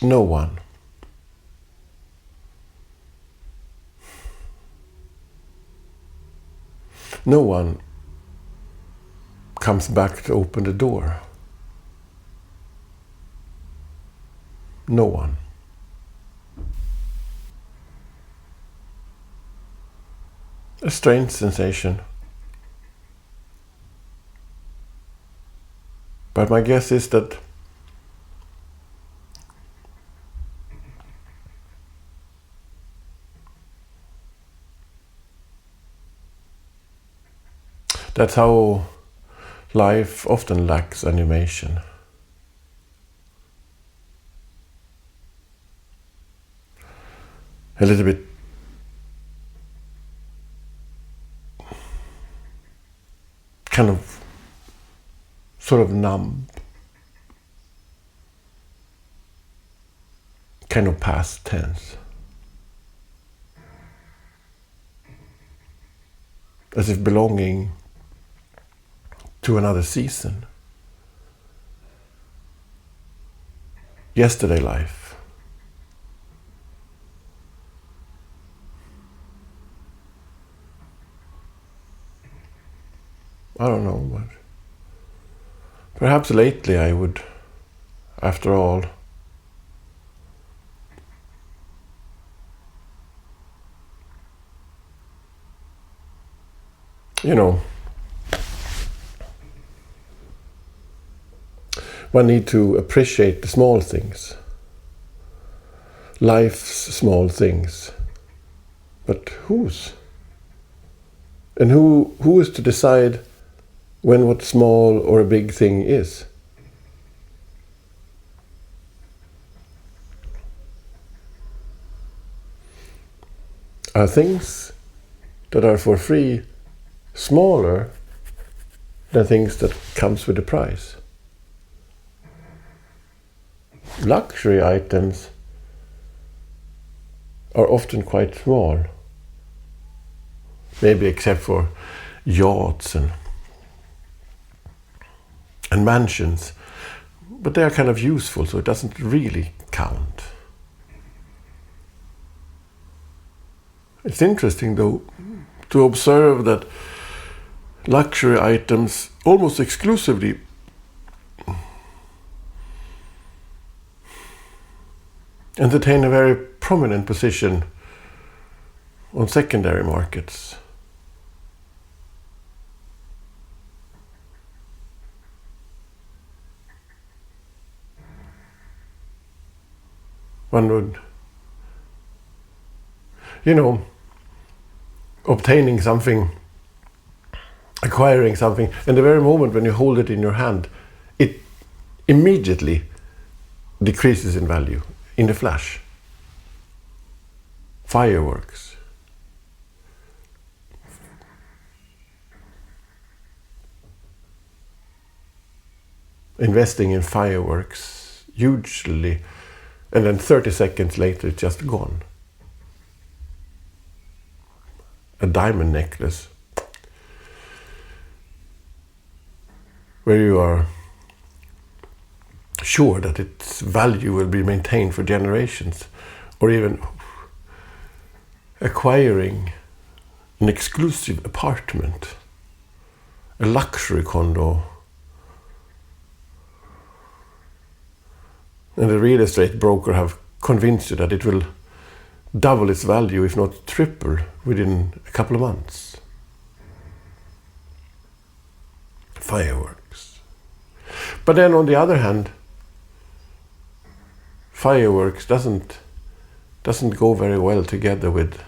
No one. No one comes back to open the door. No one. A strange sensation. But my guess is that that's how life often lacks animation. A little bit kind of sort of numb, kind of past tense, as if belonging to another season. Yesterday life. I don't know, but perhaps lately I would, after all, one need to appreciate the small things, life's small things. But whose? And who is to decide when what small or a big thing is? Are things that are for free smaller than things that comes with a price? Luxury items are often quite small, maybe except for yachts and mansions, but they are kind of useful, so it doesn't really count. It's interesting, though, to observe that luxury items almost exclusively entertain a very prominent position on secondary markets. One would, obtaining something, acquiring something, and the very moment when you hold it in your hand, it immediately decreases in value, in a flash. Fireworks. Investing in fireworks, hugely, and then 30 seconds later it's just gone. A diamond necklace, where you are sure that its value will be maintained for generations, or even acquiring an exclusive apartment, a luxury condo, and the real estate broker have convinced you that it will double its value, if not triple, within a couple of months. Fireworks. But then on the other hand, fireworks doesn't go very well together with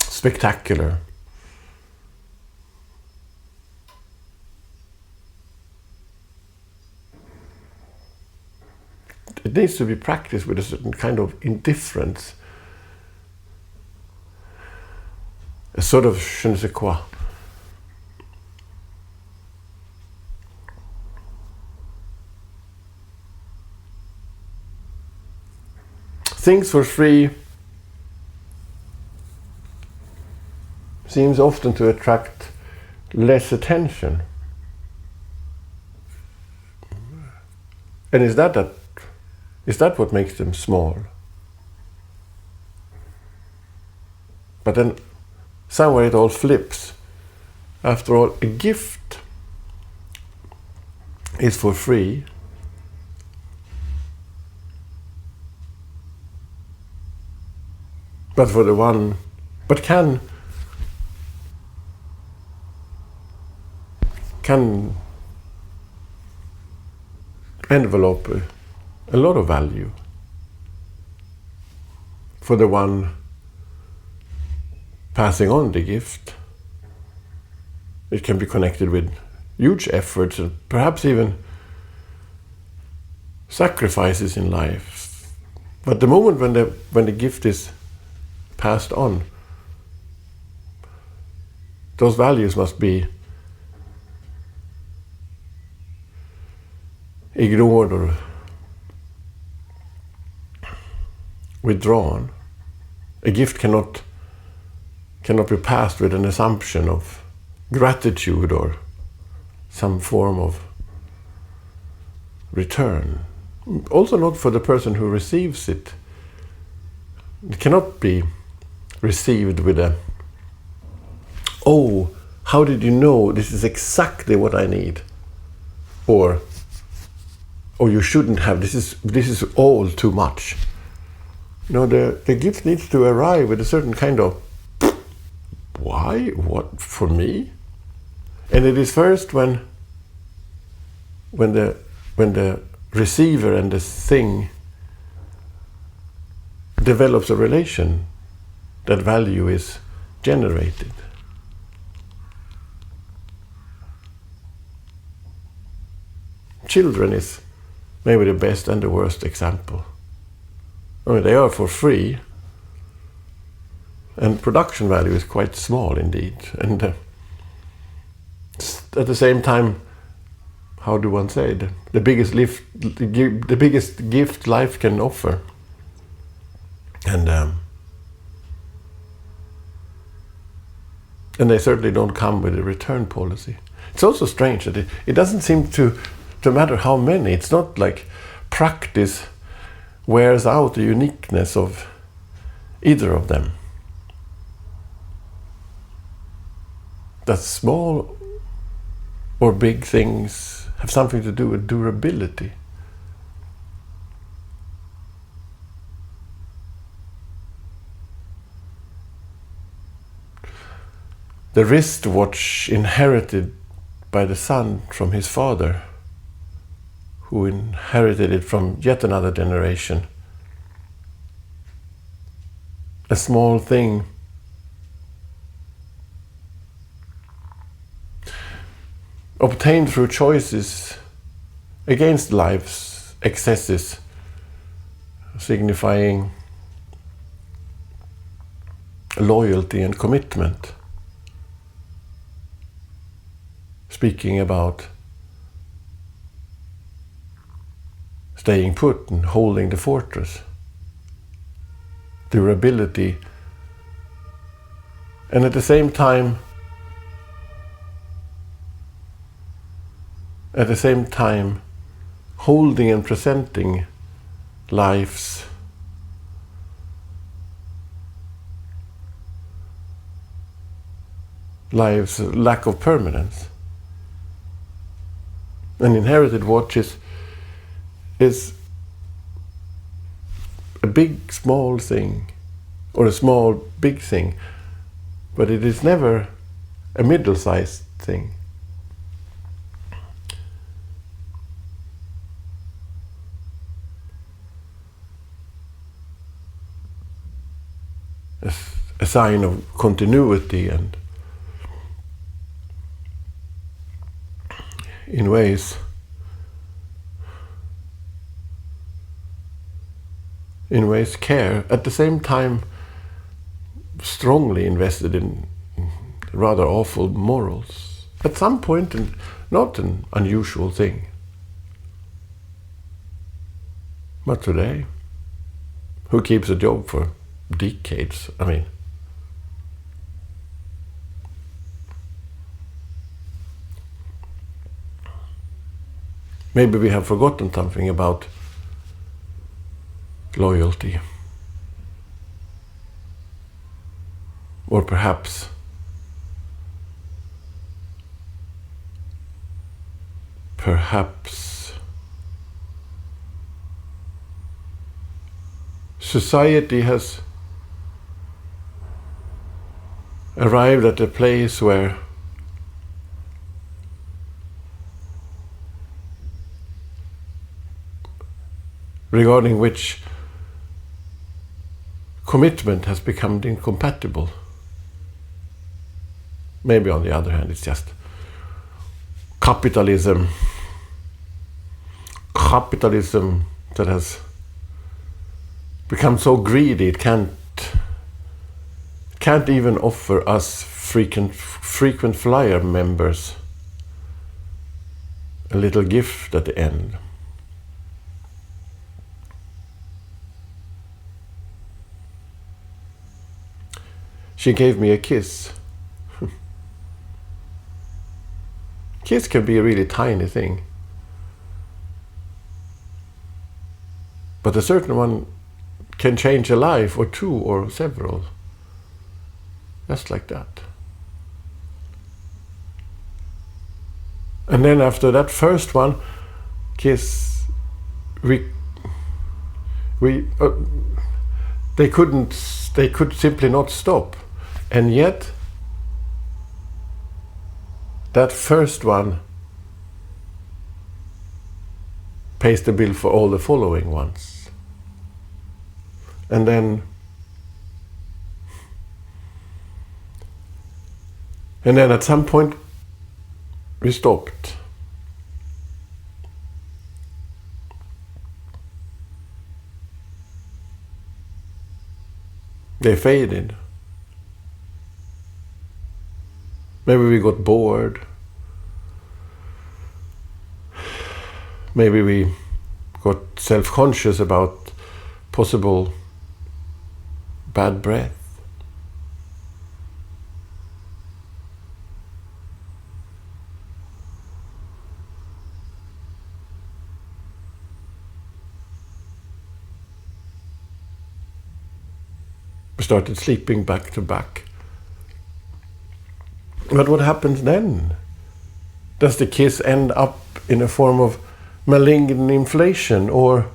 spectacular, it needs to be practiced with a certain kind of indifference, a sort of je ne sais quoi. Things for free seems often to attract less attention. And is that what makes them small? But then somewhere it all flips. After all, a gift is for free. But can envelope a lot of value for the one passing on the gift. It can be connected with huge efforts and perhaps even sacrifices in life. But the moment when the gift is passed on, those values must be ignored or withdrawn. A gift cannot be passed with an assumption of gratitude or some form of return. Also not for the person who receives it. It cannot be received with a, "Oh, how did you know this is exactly what I need?" Or, "Oh, you shouldn't have, this is all too much." No, the gift needs to arrive with a certain kind of, "Why? What? For me?" And it is first when the receiver and the thing develops a relation that value is generated. Children is maybe the best and the worst example. I mean, they are for free, and production value is quite small indeed. And at the same time, how do one say, the biggest gift life can offer. And they certainly don't come with a return policy. It's also strange that it doesn't seem to matter how many. It's not like practice wears out the uniqueness of either of them. That small or big things have something to do with durability. The wristwatch inherited by the son from his father, who inherited it from yet another generation. A small thing obtained through choices against life's excesses, signifying loyalty and commitment. Speaking about staying put and holding the fortress, durability, and at the same time holding and presenting life's lack of permanence. An inherited watch is a big small thing, or a small big thing, but it is never a middle-sized thing. A sign of continuity, and in ways care, at the same time strongly invested in rather awful morals. At some point, and not an unusual thing. But today, who keeps a job for decades? I mean, Maybe we have forgotten something about loyalty. Or perhaps society has arrived at a place where regarding which commitment has become incompatible. Maybe on the other hand, it's just capitalism that has become so greedy it can't even offer us frequent flyer members a little gift at the end. She gave me a kiss. Kiss can be a really tiny thing. But a certain one can change a life, or two, or several. Just like that. And then after that first one, kiss, they could simply not stop. And yet, that first one pays the bill for all the following ones. And then at some point we stopped. They faded. Maybe we got bored. Maybe we got self-conscious about possible bad breath. We started sleeping back to back. But what happens then? Does the kiss end up in a form of malignant inflation, or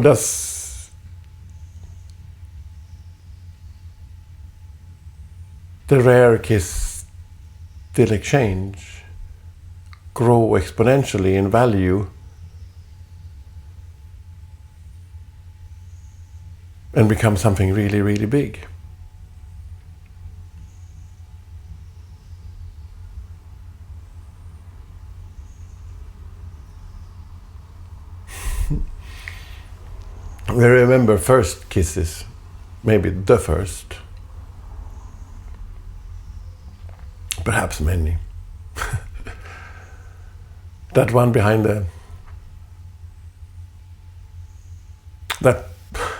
does the rare kiss still exchange grow exponentially in value and become something really, really big? We remember first kisses, maybe the first, perhaps many. That one behind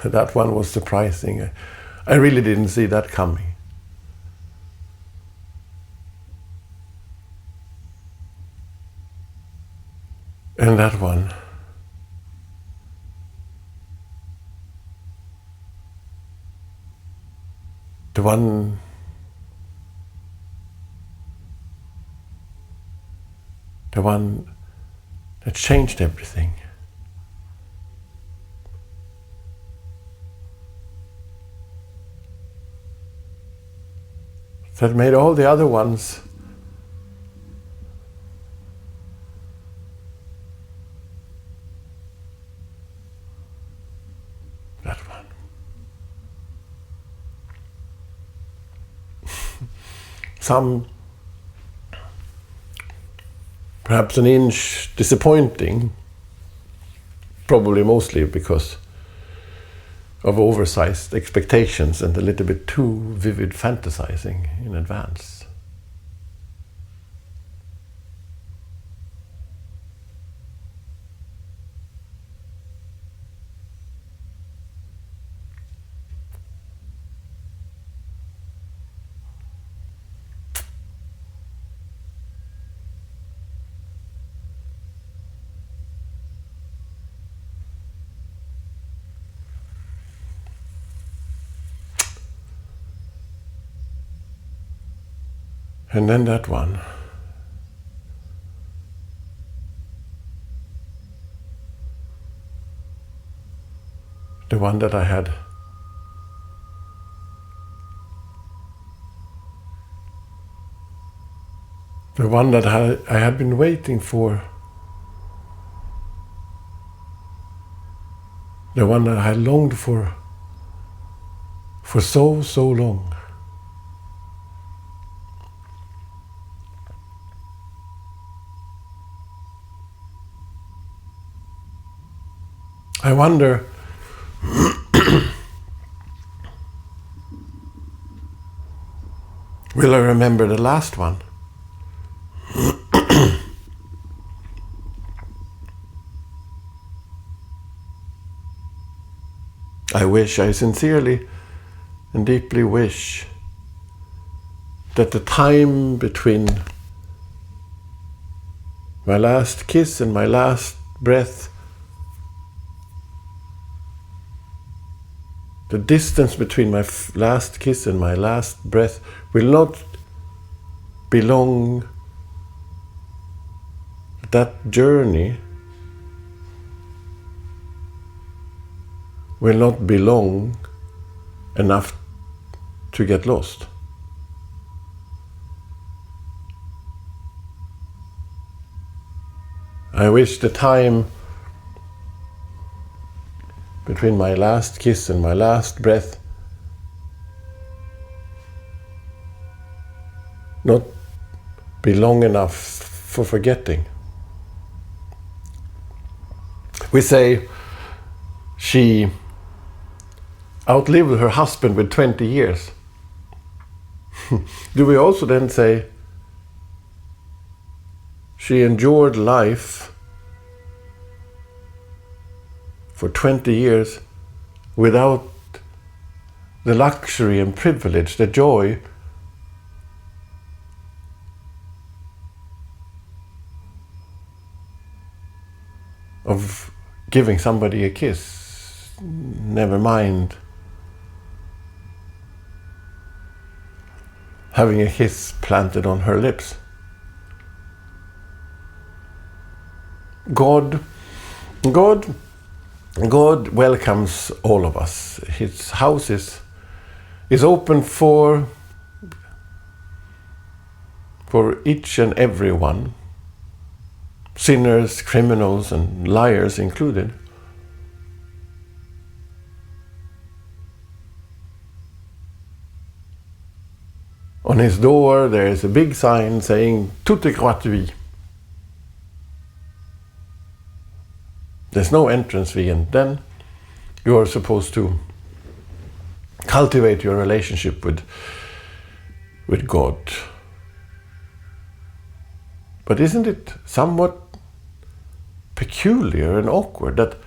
that one was surprising. I really didn't see that coming. And that one, the one that changed everything. That made all the other ones that one. Some perhaps an inch disappointing, probably mostly because of oversized expectations and a little bit too vivid fantasizing in advance. And then that one. The one that I had. The one that I had been waiting for. The one that I had longed for so long. I wonder will I remember the last one? I sincerely and deeply wish that the time between my last kiss and my last breath, the distance between my last kiss and my last breath will not belong, that journey will not be long enough to get lost. I wish the time between my last kiss and my last breath not be long enough for forgetting. We say she outlived her husband with 20 years. Do we also then say she endured life for 20 years without the luxury and privilege, the joy of giving somebody a kiss, never mind having a kiss planted on her lips. God welcomes all of us. His house is open for each and every one, sinners, criminals, and liars included. On his door there is a big sign saying "Tout est gratuit." There's no entrance fee, and then you are supposed to cultivate your relationship with God. But isn't it somewhat peculiar and awkward that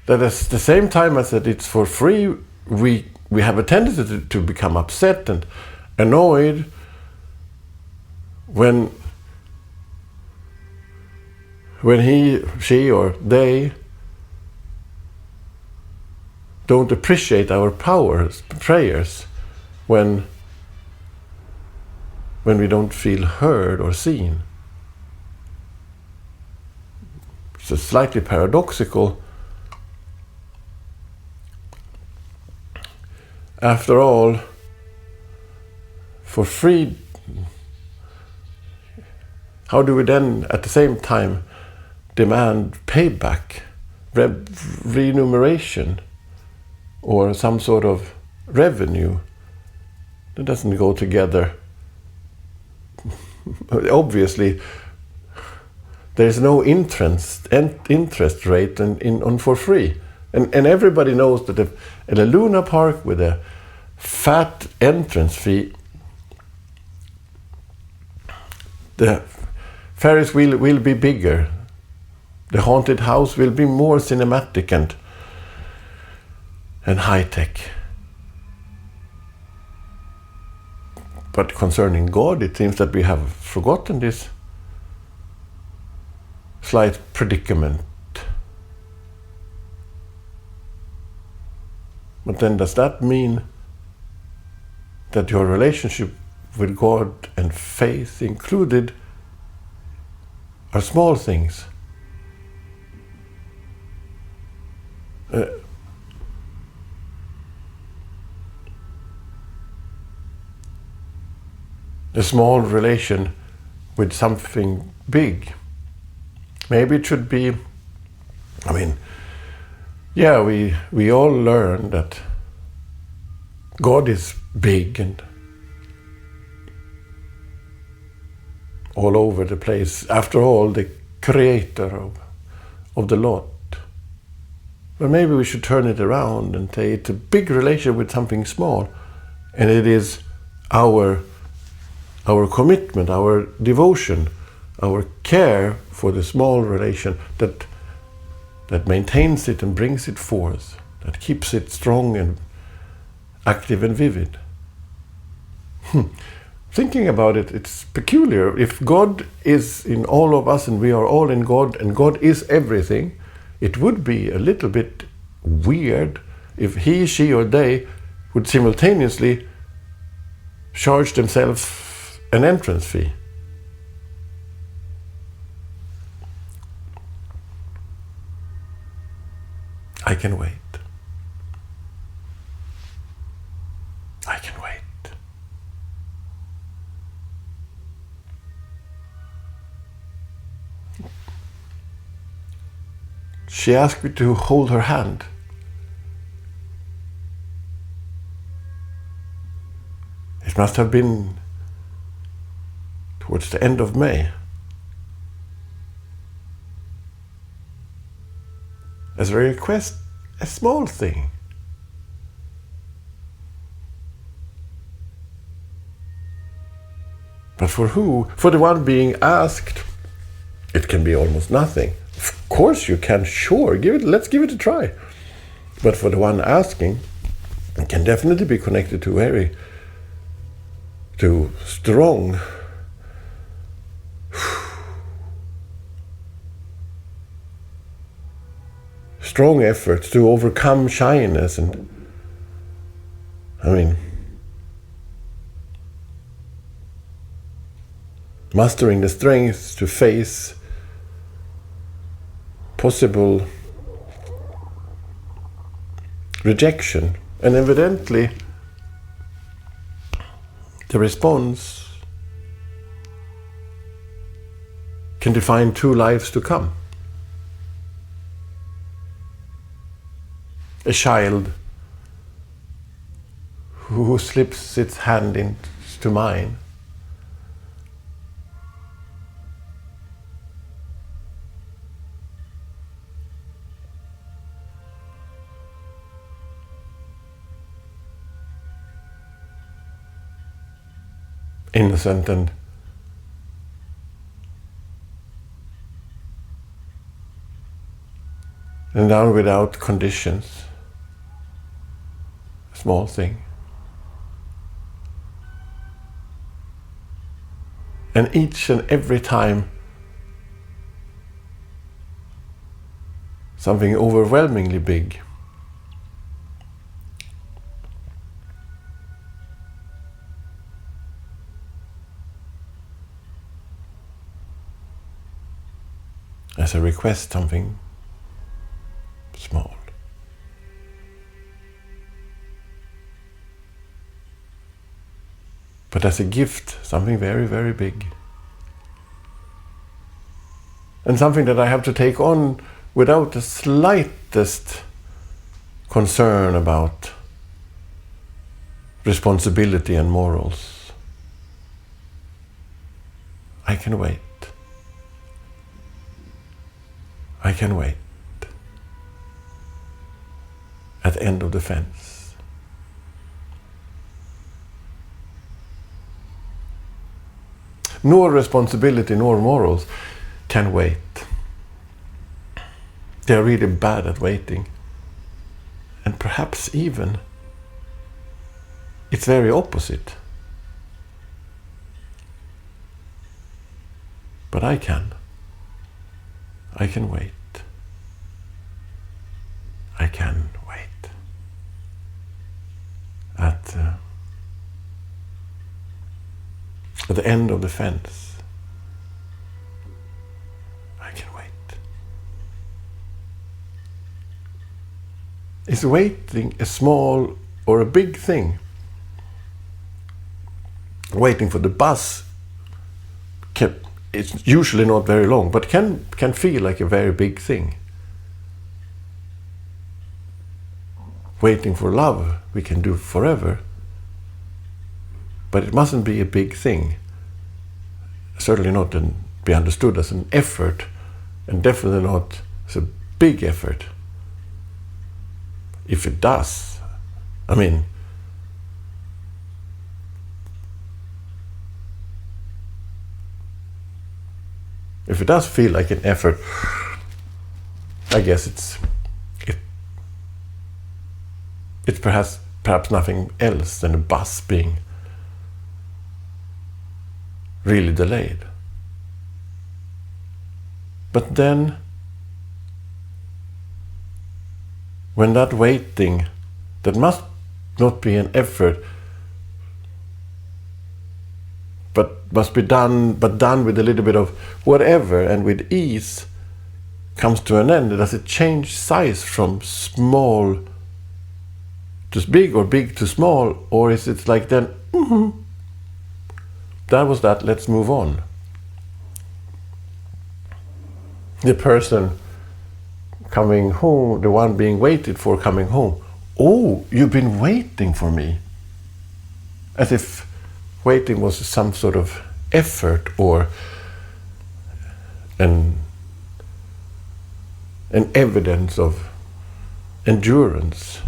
at the same time as that it's for free, we have a tendency to become upset and annoyed when he, she, or they don't appreciate our prayers, when we don't feel heard or seen. It's slightly paradoxical. After all, for free, how do we then at the same time demand payback, remuneration, or some sort of revenue? That doesn't go together. Obviously, there's no interest rate on for free, and everybody knows that at a Luna Park with a fat entrance fee, the Ferris wheel will be bigger. The haunted house will be more cinematic and high-tech. But concerning God, it seems that we have forgotten this slight predicament. But then does that mean that your relationship with God and faith included are small things. A small relation with something big. Maybe it should be, we all learn that God is big and all over the place. After all, the creator of the lot. But maybe we should turn it around and say it's a big relation with something small, and it is our commitment, our devotion, our care for the small relation that maintains it and brings it forth, that keeps it strong and active and vivid. Thinking about it, it's peculiar. If God is in all of us and we are all in God and God is everything, it would be a little bit weird if he, she or they would simultaneously charge themselves an entrance fee. I can wait. I can wait. She asked me to hold her hand. It must have been towards the end of May. As a request, a small thing. But for who? For the one being asked, it can be almost nothing. Of course you can, sure, let's give it a try. But for the one asking, it can definitely be connected to strong efforts to overcome shyness and mustering the strength to face possible rejection. And evidently the response can define 2 lives to come. A child who slips its hand into mine. Innocent and done without conditions. A small thing. And each and every time something overwhelmingly big. As a request, something small. But as a gift, something very, very big. And something that I have to take on without the slightest concern about responsibility and morals. I can wait. I can wait. At the end of the fence. Nor responsibility nor morals can wait. They are really bad at waiting. And perhaps even it's very opposite. But I can. I can wait. I can wait. At at the end of the fence. I can wait. Is waiting a small or a big thing? Waiting for the bus, it's usually not very long, but can feel like a very big thing. Waiting for love we can do forever, but it mustn't be a big thing. Certainly not be understood as an effort, and definitely not as a big effort. If it does, I mean, if it does feel like an effort, I guess it's perhaps nothing else than a bus being really delayed. But then, when that waiting, that must not be an effort, but must be done with a little bit of whatever and with ease, comes to an end, does it change size from small to big or big to small, or is it like then, that was that, let's move on? The person coming home, the one being waited for coming home, oh, you've been waiting for me. As if waiting was some sort of effort or an evidence of endurance.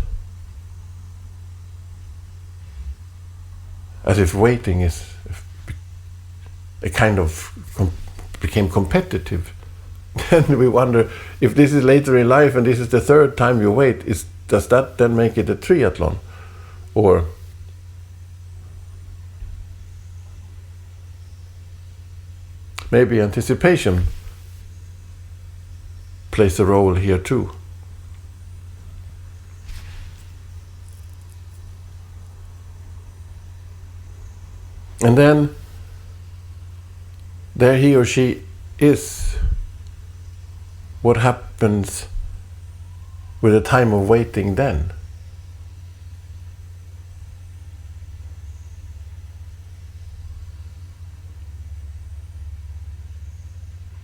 As if waiting is a kind of became competitive. Then we wonder if this is later in life and this is the third time you wait, does that then make it a triathlon? Or maybe anticipation plays a role here too. And then there he or she is. What happens with the time of waiting then?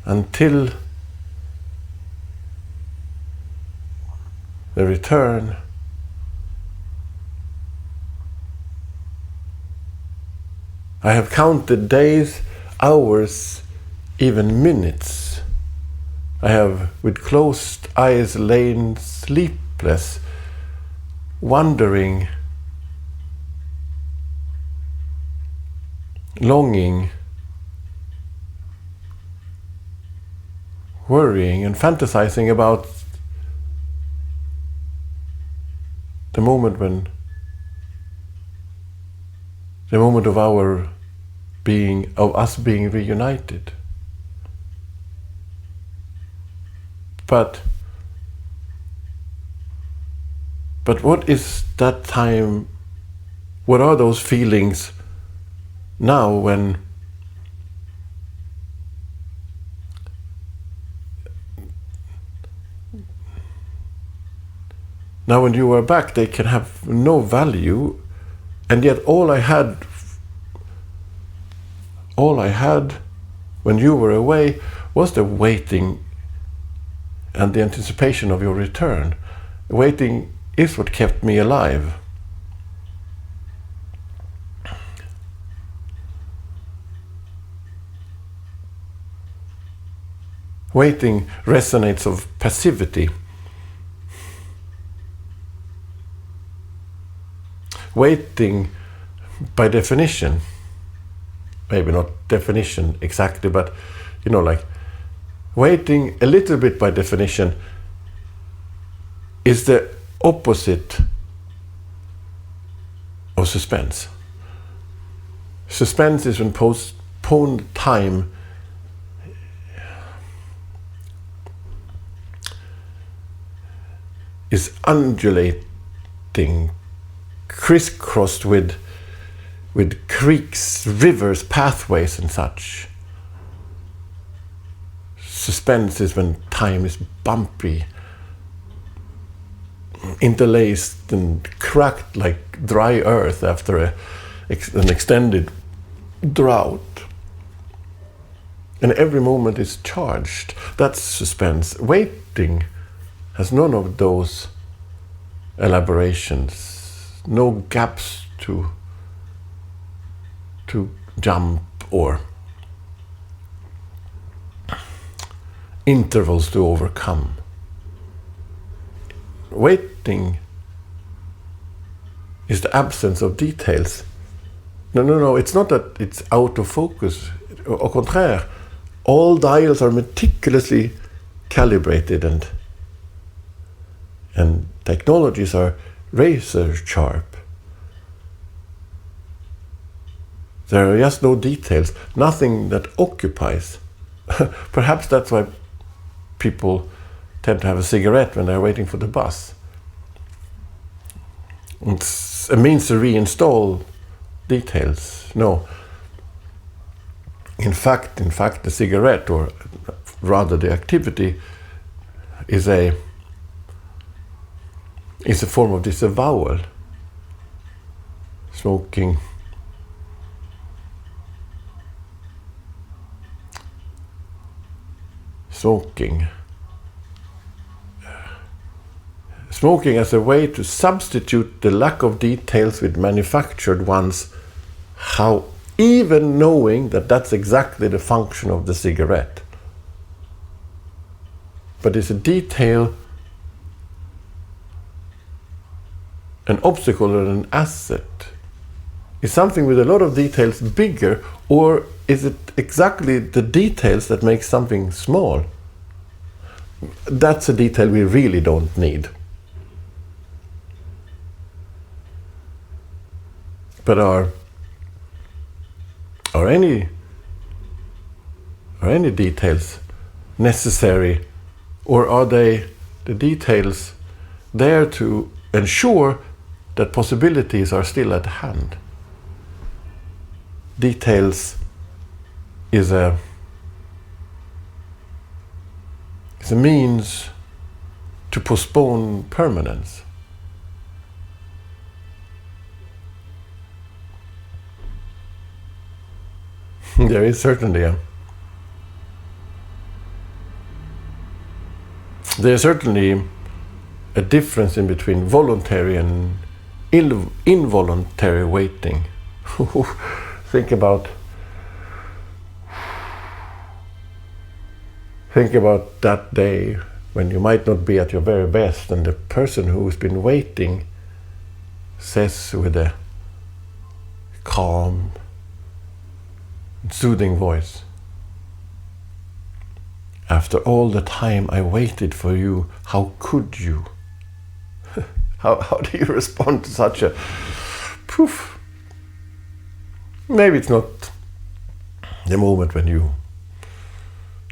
Until the return, I have counted days, hours, even minutes. I have with closed eyes lain sleepless, wondering, longing, worrying and fantasizing about the moment of us being reunited. But what is that time? What are those feelings now when you are back? They can have no value, and yet all I had when you were away was the waiting and the anticipation of your return. Waiting is what kept me alive. Waiting resonates of passivity. Waiting, by definition, maybe not definition exactly, but like waiting a little bit by definition is the opposite of suspense. Suspense is when postponed time is undulating, crisscrossed with with creeks, rivers, pathways and such. Suspense is when time is bumpy, interlaced and cracked like dry earth after an extended drought. And every moment is charged. That's suspense. Waiting has none of those elaborations, no gaps to jump or intervals to overcome. Waiting is the absence of details. No, it's not that it's out of focus. Au contraire, all dials are meticulously calibrated and technologies are razor sharp. There are just no details, nothing that occupies. Perhaps that's why people tend to have a cigarette when they're waiting for the bus. It's a means to reinstall details. No. In fact, the cigarette, or rather the activity, is a form of disavowal. Smoking as a way to substitute the lack of details with manufactured ones, how even knowing that that's exactly the function of the cigarette. But is a detail an obstacle or an asset? Is something with a lot of details bigger, or is it exactly the details that make something small? That's a detail we really don't need. But are any details necessary, or are they the details there to ensure that possibilities are still at hand? Details is a means to postpone permanence. There is certainly a difference in between voluntary and involuntary waiting. Think about that day when you might not be at your very best, and the person who's been waiting says with a calm, soothing voice, "After all the time I waited for you, how could you?" How do you respond to such a poof? Maybe it's not the moment when you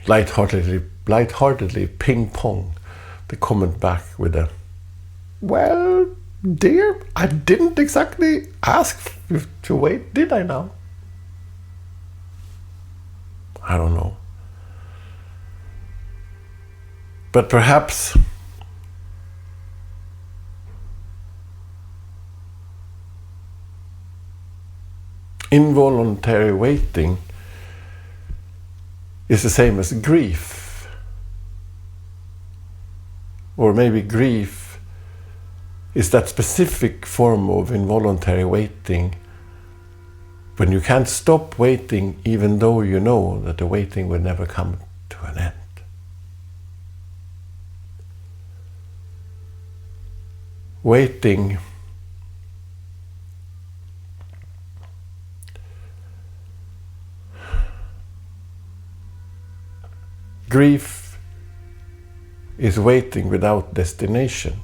lightheartedly ping-pong the comment back with a, "Well, dear, I didn't exactly ask you to wait, did I now?" I don't know. But perhaps involuntary waiting is the same as grief. Or maybe grief is that specific form of involuntary waiting when you can't stop waiting even though you know that the waiting will never come to an end. Waiting grief is waiting without destination.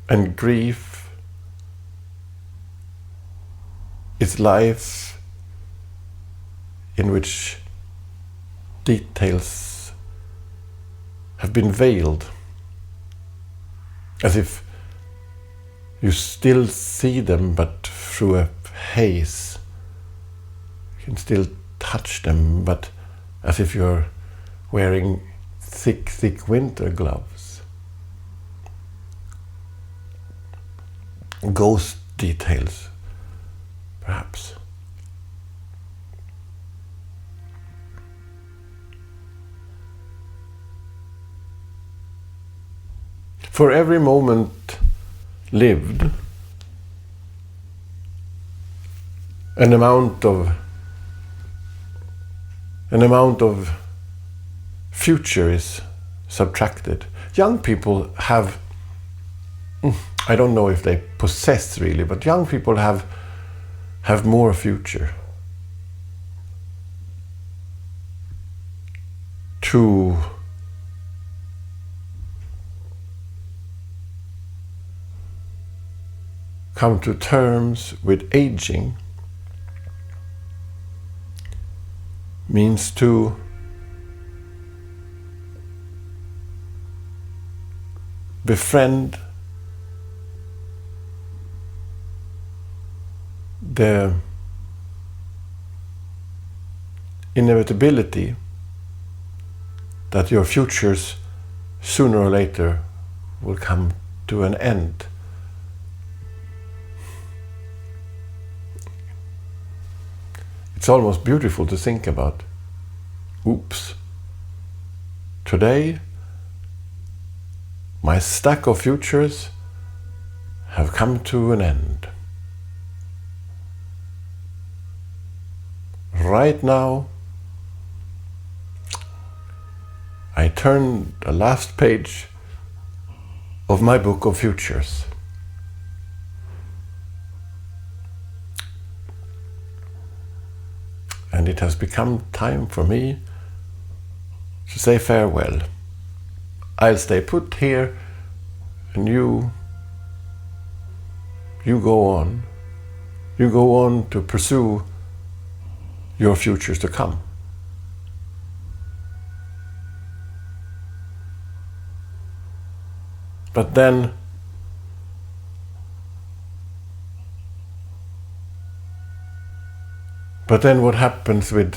And grief is life in which details have been veiled, as if You still see them, but through a haze. You can still touch them, but as if you're wearing thick winter gloves. Ghost details, perhaps. For every moment lived, an amount of future is subtracted. Young people have, I don't know if they possess really, but young people have more future to come to terms with aging means to befriend the inevitability that your futures sooner or later will come to an end. It's almost beautiful to think about. Oops. Today, my stack of futures have come to an end. Right now, I turn the last page of my book of futures. And it has become time for me to say farewell. I'll stay put here, and you go on. You go on to pursue your futures to come. But then what happens with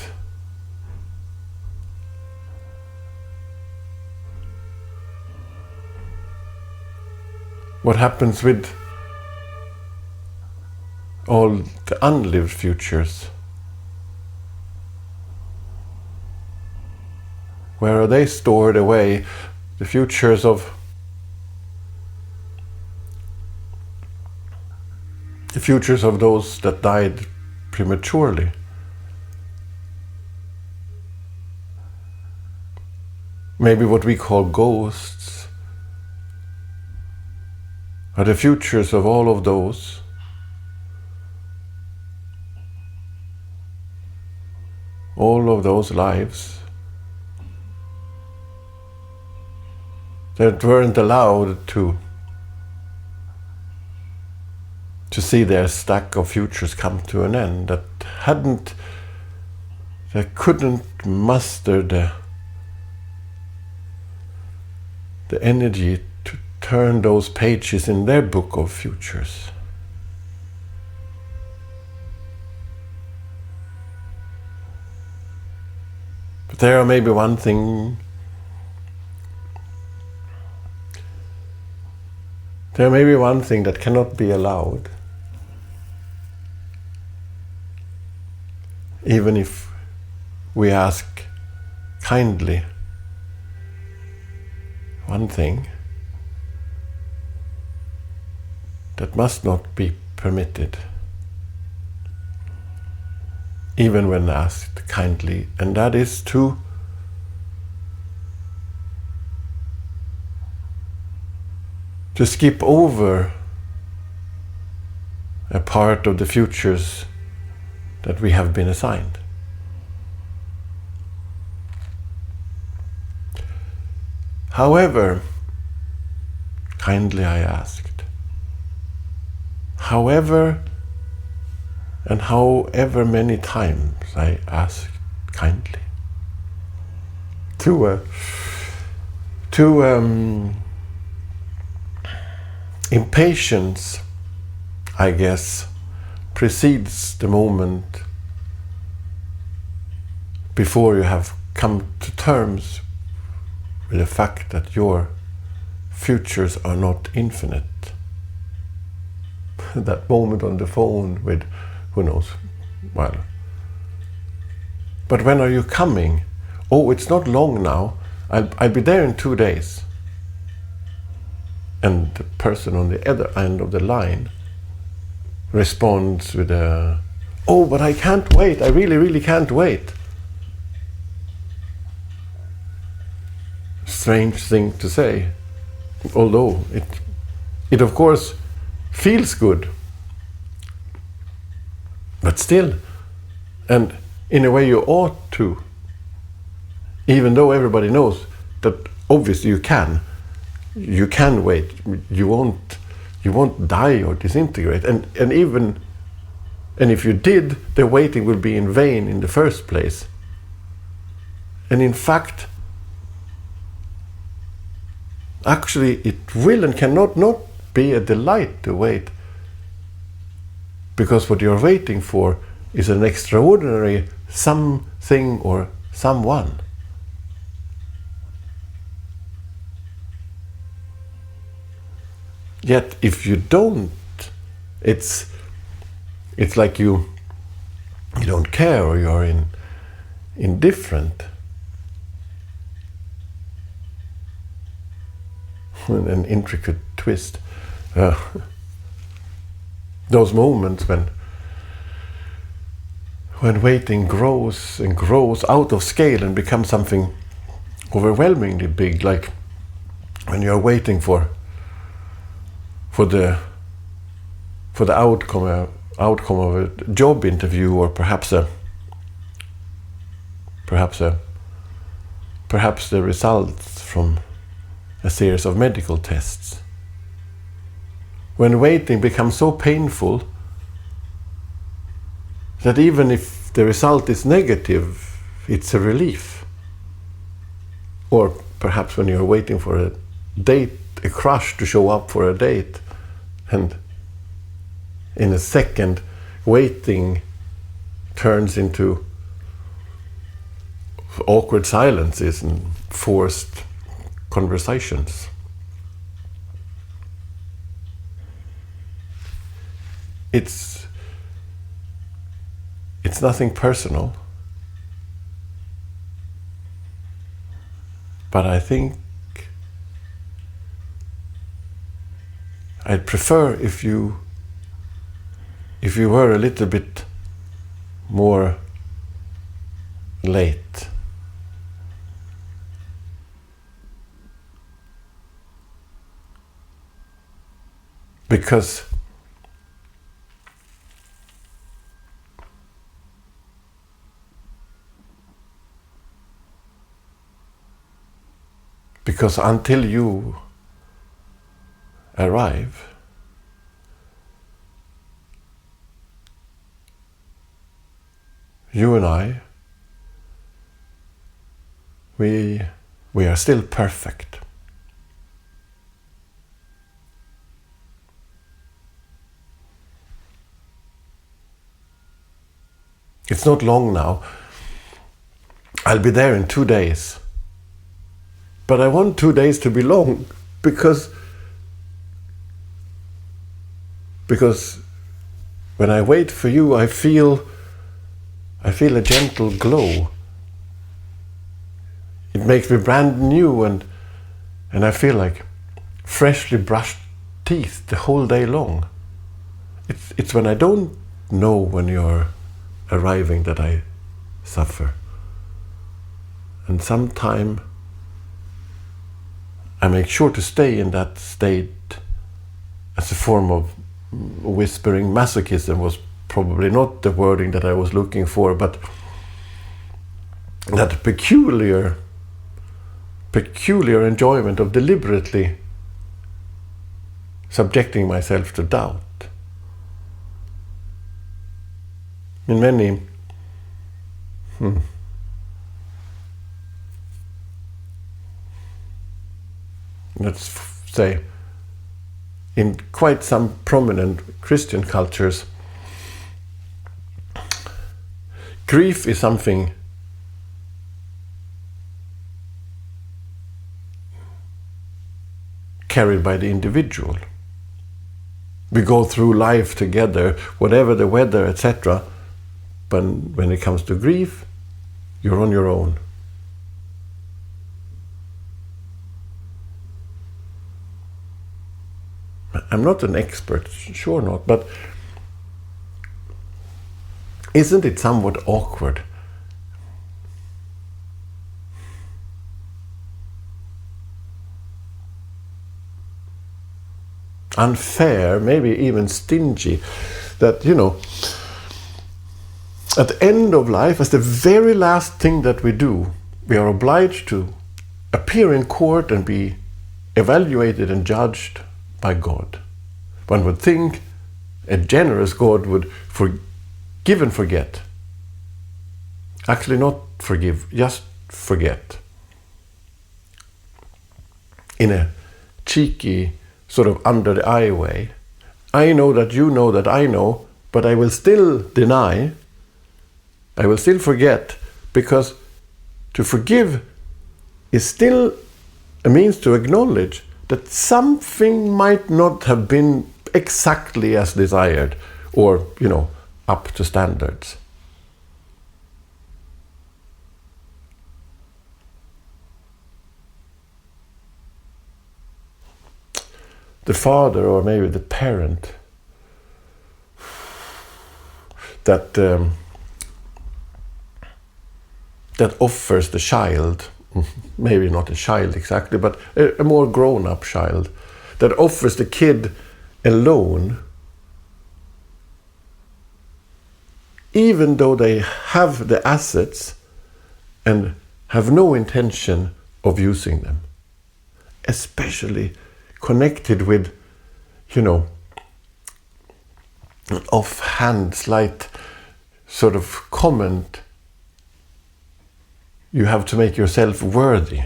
all the unlived futures? Where are they stored away? The futures of those that died prematurely. Maybe what we call ghosts are the futures of all of those lives that weren't allowed to see their stack of futures come to an end, that couldn't muster the energy to turn those pages in their book of futures. But there may be one thing that cannot be allowed, even if we ask kindly. One thing that must not be permitted, even when asked kindly, and that is to skip over a part of the futures that we have been assigned. However, kindly I asked, however many times I asked kindly to impatience I guess, precedes the moment before you have come to terms with the fact that your futures are not infinite. That moment on the phone with, who knows, well. But when are you coming? Oh, it's not long now. I'll be there in 2 days. And the person on the other end of the line responds with a, oh, but I can't wait. I really, really can't wait. Strange thing to say. Although it of course feels good. But still, and in a way you ought to, even though everybody knows that obviously you can wait, you won't die or disintegrate, and if you did, the waiting will be in vain in the first place. And in fact, actually it will and cannot not be a delight to wait, because what you're waiting for is an extraordinary something or someone. Yet if you don't, it's like you don't care, or you're indifferent. An intricate twist. Those moments when waiting grows and grows out of scale and becomes something overwhelmingly big, like when you're waiting for the outcome of a job interview, or perhaps the results from a series of medical tests. When waiting becomes so painful that even if the result is negative, it's a relief. Or perhaps when you're waiting for a date, a crush to show up for a date, and in a second waiting turns into awkward silences and forced conversations. It's nothing personal, but I think I'd prefer if you were a little bit more late. Because until you arrive, you and I, we are still perfect. It's not long now. I'll be there in 2 days. But I want 2 days to be long because when I wait for you, I feel a gentle glow. It makes me brand new, and I feel like freshly brushed teeth the whole day long. It's when I don't know when you're arriving that I suffer. And sometime I make sure to stay in that state as a form of whispering masochism was probably not the wording that I was looking for, but that peculiar enjoyment of deliberately subjecting myself to doubt. In many let's say in quite some prominent Christian cultures, grief is something carried by the individual. We go through life together, whatever the weather, etc. But when it comes to grief, you're on your own. I'm not an expert, sure not, but isn't it somewhat awkward? Unfair, maybe even stingy, that, at the end of life, as the very last thing that we do, we are obliged to appear in court and be evaluated and judged by God. One would think a generous God would forgive and forget. Actually, not forgive, just forget. In a cheeky, sort of under the eye way. I know that you know that I know, but I will still deny. I will still forget, because to forgive is still a means to acknowledge that something might not have been exactly as desired or, up to standards. The father, or maybe the parent, that offers the child, maybe not a child exactly, but a more grown-up child, that offers the kid a loan, even though they have the assets and have no intention of using them, especially connected with, an offhand, slight sort of comment, you have to make yourself worthy.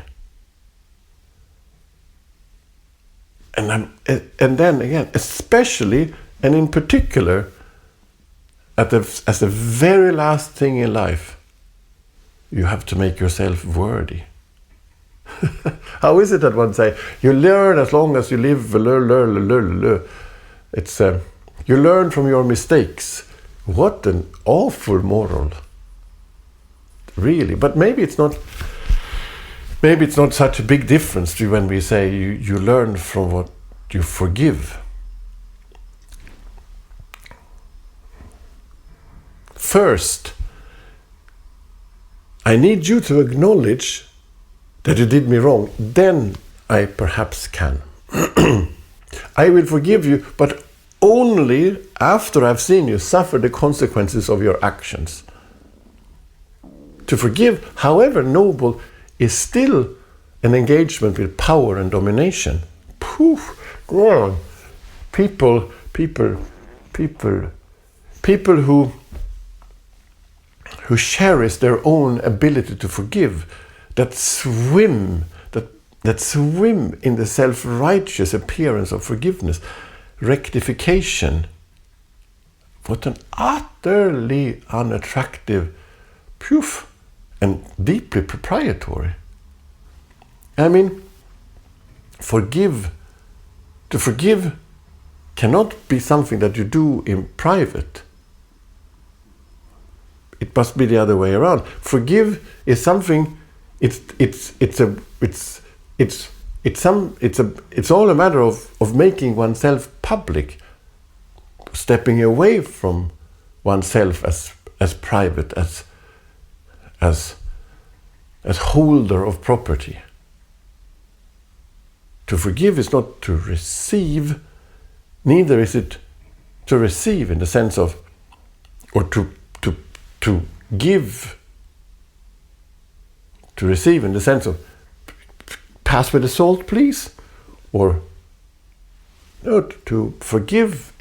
And then again, especially and in particular, as the very last thing in life, you have to make yourself worthy. How is it that one say, you learn as long as you live, it's you learn from your mistakes. What an awful moral. Really, but maybe it's not such a big difference to when we say you learn from what you forgive. First, I need you to acknowledge that you did me wrong. Then I perhaps can. I will forgive you, but only after I've seen you suffer the consequences of your actions. To forgive, however noble, is still an engagement with power and domination. Poof, go on. People who cherish their own ability to forgive, that swim in the self-righteous appearance of forgiveness, rectification. What an utterly unattractive, poof, and deeply proprietary. I mean, to forgive cannot be something that you do in private. It must be the other way around. Forgive is something. It's all a matter of making oneself public, stepping away from oneself as private, as holder of property. To forgive is not to receive, neither is it to receive in the sense of, or to give, to receive in the sense of, pass with the salt, please, or no, to forgive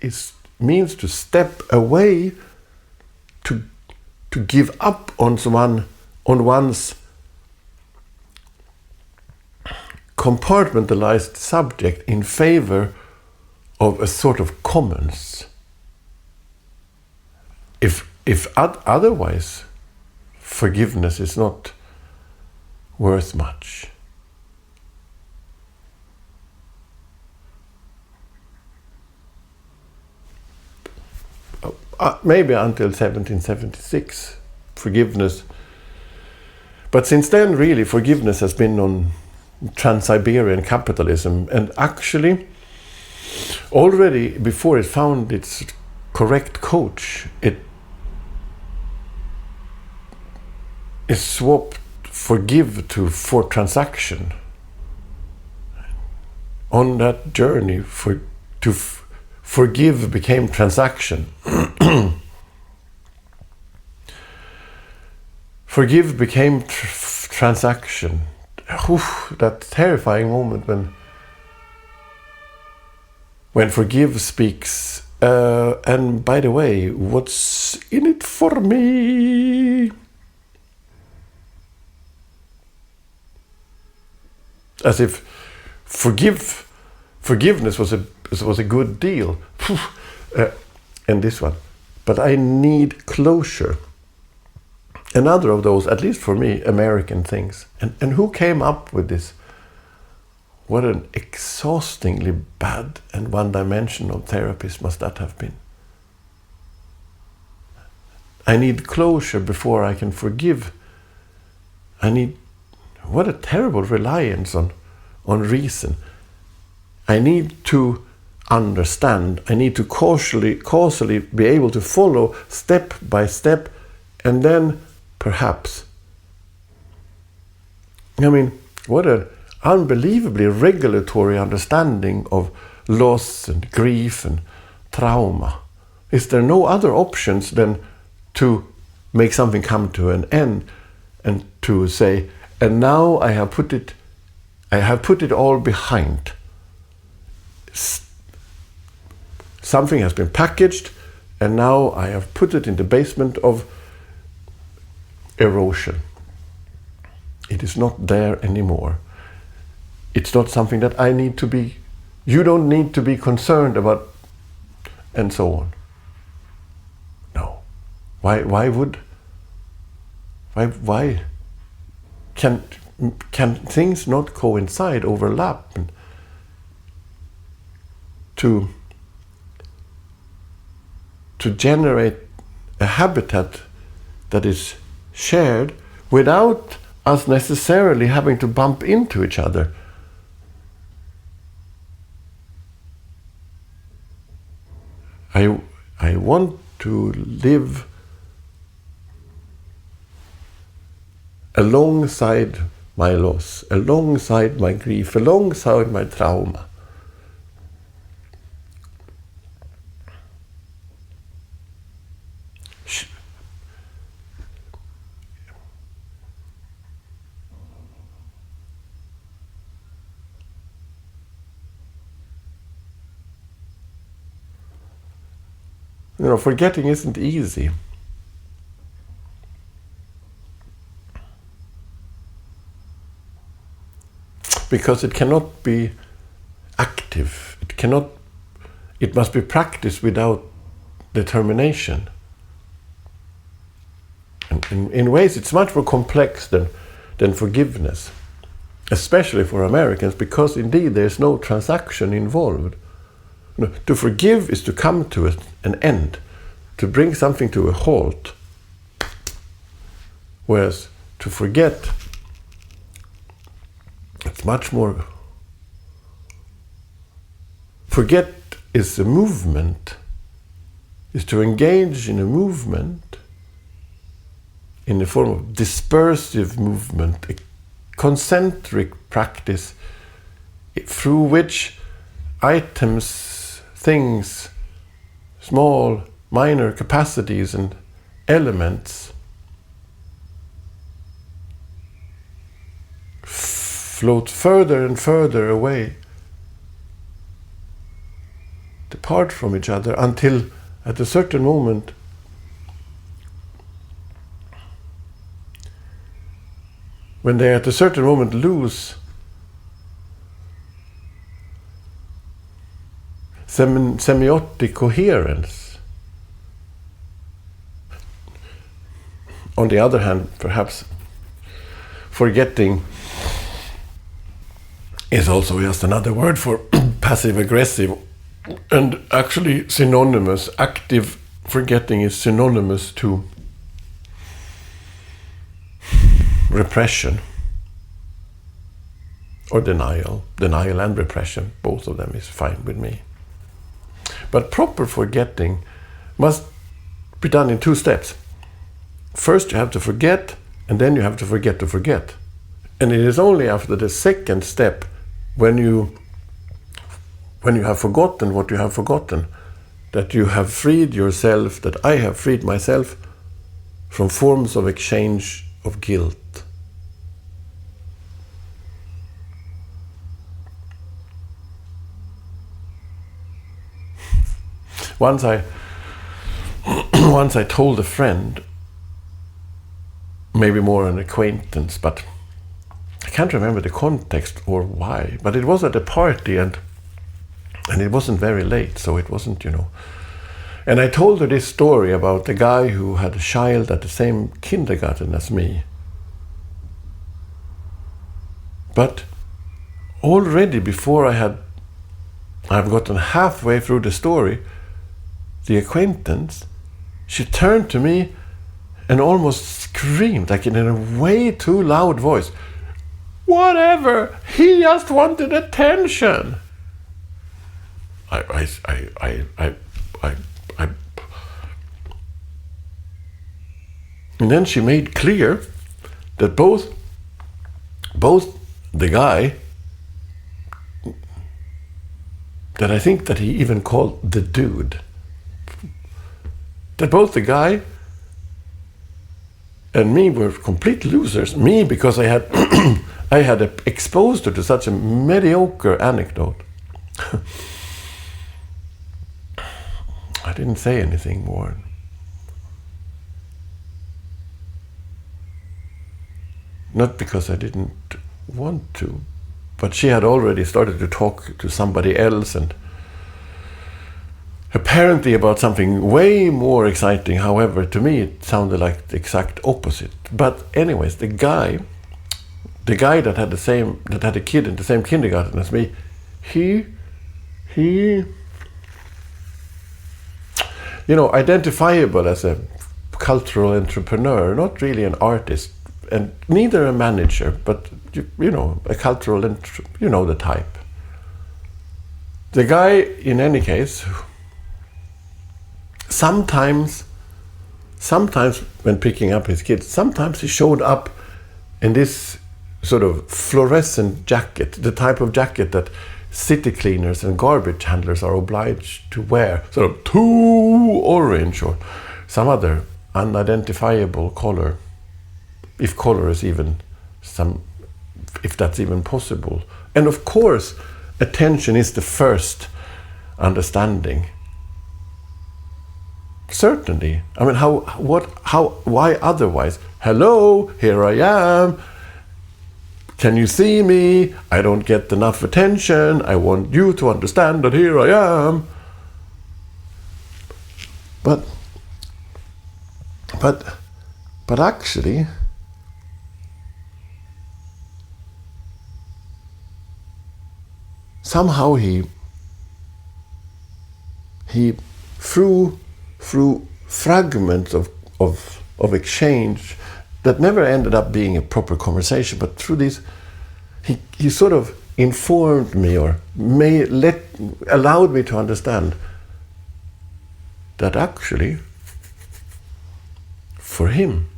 means to step away, to give up on one's compartmentalized subject in favor of a sort of commons. If otherwise, forgiveness is not worth much. Maybe until 1776, forgiveness. But since then, really, forgiveness has been on Trans-Siberian capitalism, and actually, already before it found its correct coach, it swapped forgive for transaction. On that journey, forgive became transaction. Forgive became transaction. That terrifying moment when forgive speaks. And by the way, what's in it for me? As if forgiveness was a good deal. And this one. But I need closure. Another of those, at least for me, American things. And who came up with this? What an exhaustingly bad and one-dimensional therapist must that have been. I need closure before I can forgive. What a terrible reliance on reason. I need to understand. I need to causally be able to follow step by step, and then perhaps. I mean, what an unbelievably regulatory understanding of loss and grief and trauma. Is there no other options than to make something come to an end and to say, and now I have put it all behind. Something has been packaged, and now I have put it in the basement of erosion. It is not there anymore. It's not something that I need to be, you don't need to be concerned about, and so on. No. Why can things not coincide, overlap, and to generate a habitat that is shared without us necessarily having to bump into each other? I want to live alongside my loss, alongside my grief, alongside my trauma. You know, forgetting isn't easy. Because it cannot be active. It must be practiced without determination. And in ways it's much more complex than forgiveness. Especially for Americans, because indeed there's no transaction involved. No, to forgive is to come to an end, to bring something to a halt. Whereas to forget, it's much more. Forget is a movement, is to engage in a movement, in the form of dispersive movement, a concentric practice through which items, things, small, minor capacities and elements float further and further away, depart from each other, until at a certain moment when they at a certain moment semiotic coherence. On the other hand, perhaps forgetting is also just another word for passive-aggressive, and actually synonymous. Active forgetting is synonymous to repression or denial. Denial and repression, both of them is fine with me. But proper forgetting must be done in 2 steps. First you have to forget, and then you have to forget to forget. And it is only after the second step, when you have forgotten what you have forgotten, that you have freed yourself, that I have freed myself from forms of exchange of guilt. Once I told a friend, maybe more an acquaintance, but I can't remember the context or why, but it was at a party and it wasn't very late, so it wasn't, And I told her this story about the guy who had a child at the same kindergarten as me. But already before I've gotten halfway through the story, the acquaintance, she turned to me and almost screamed, like in a way too loud voice, "Whatever, he just wanted attention." And then she made clear that both the guy, that I think that he even called the dude, that both the guy and me were complete losers. Me, because I had exposed her to such a mediocre anecdote. I didn't say anything more. Not because I didn't want to, but she had already started to talk to somebody else, and apparently about something way more exciting. However, to me it sounded like the exact opposite. But anyways, the guy that had a kid in the same kindergarten as me, he identifiable as a cultural entrepreneur, not really an artist, and neither a manager, but a cultural, the type. The guy, in any case, sometimes when picking up his kids, sometimes he showed up in this sort of fluorescent jacket, the type of jacket that city cleaners and garbage handlers are obliged to wear, sort of too orange or some other unidentifiable color, if color is even if that's even possible. And of course, attention is the first understanding. Certainly. I mean, why otherwise? Hello, here I am. Can you see me? I don't get enough attention. I want you to understand that here I am. But actually, somehow he through fragments of exchange that never ended up being a proper conversation, but through this, he sort of informed me, or allowed me to understand that actually, for him,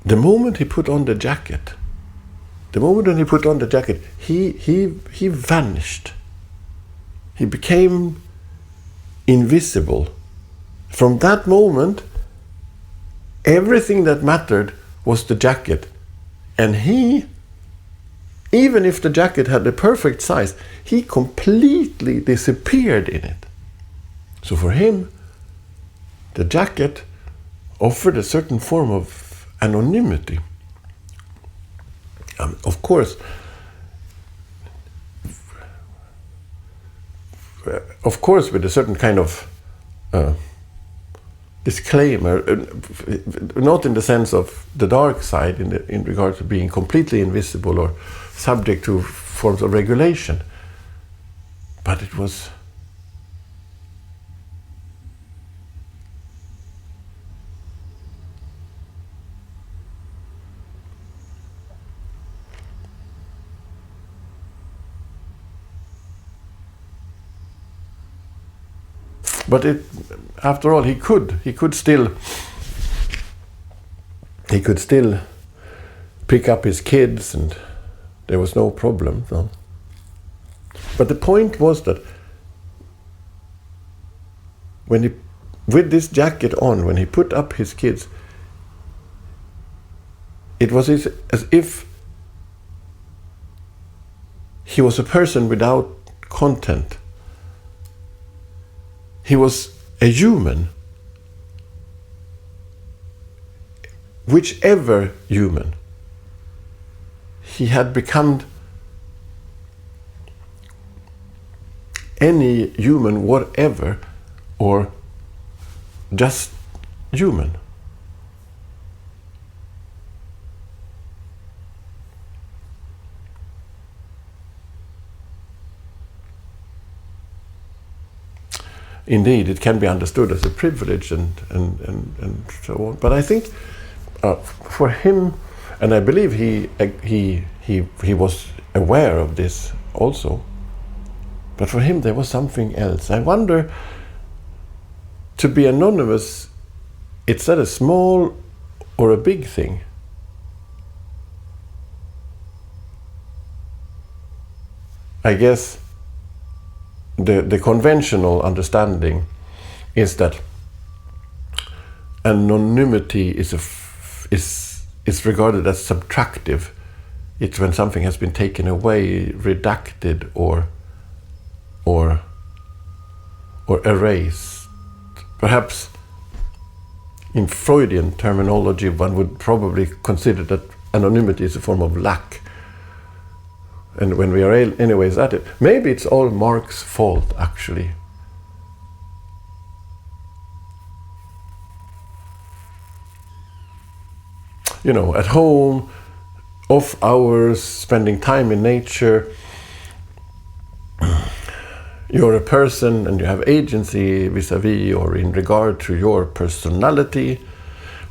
the moment he put on the jacket, he vanished. He became invisible. From that moment, everything that mattered was the jacket. And he, even if the jacket had the perfect size, he completely disappeared in it. So for him, the jacket offered a certain form of anonymity. Of course, with a certain kind of disclaimer, not in the sense of the dark side in regard to being completely invisible or subject to forms of regulation, but it was but after all, he could still pick up his kids, and there was no problem. No. But the point was that with this jacket on, when he put up his kids, it was as if he was a person without content. He was a human, whichever human. He had become any human, whatever, or just human. Indeed, it can be understood as a privilege and so on. But I think for him, and I believe he was aware of this also, but for him there was something else. I wonder, to be anonymous, it's that a small or a big thing? I guess the conventional understanding is that anonymity is regarded as subtractive. It's when something has been taken away, redacted, or erased. Perhaps in Freudian terminology, one would probably consider that anonymity is a form of lack. And when we are anyways at it, maybe it's all Mark's fault, actually. You know, at home, off hours, spending time in nature, you're a person and you have agency vis-a-vis or in regard to your personality,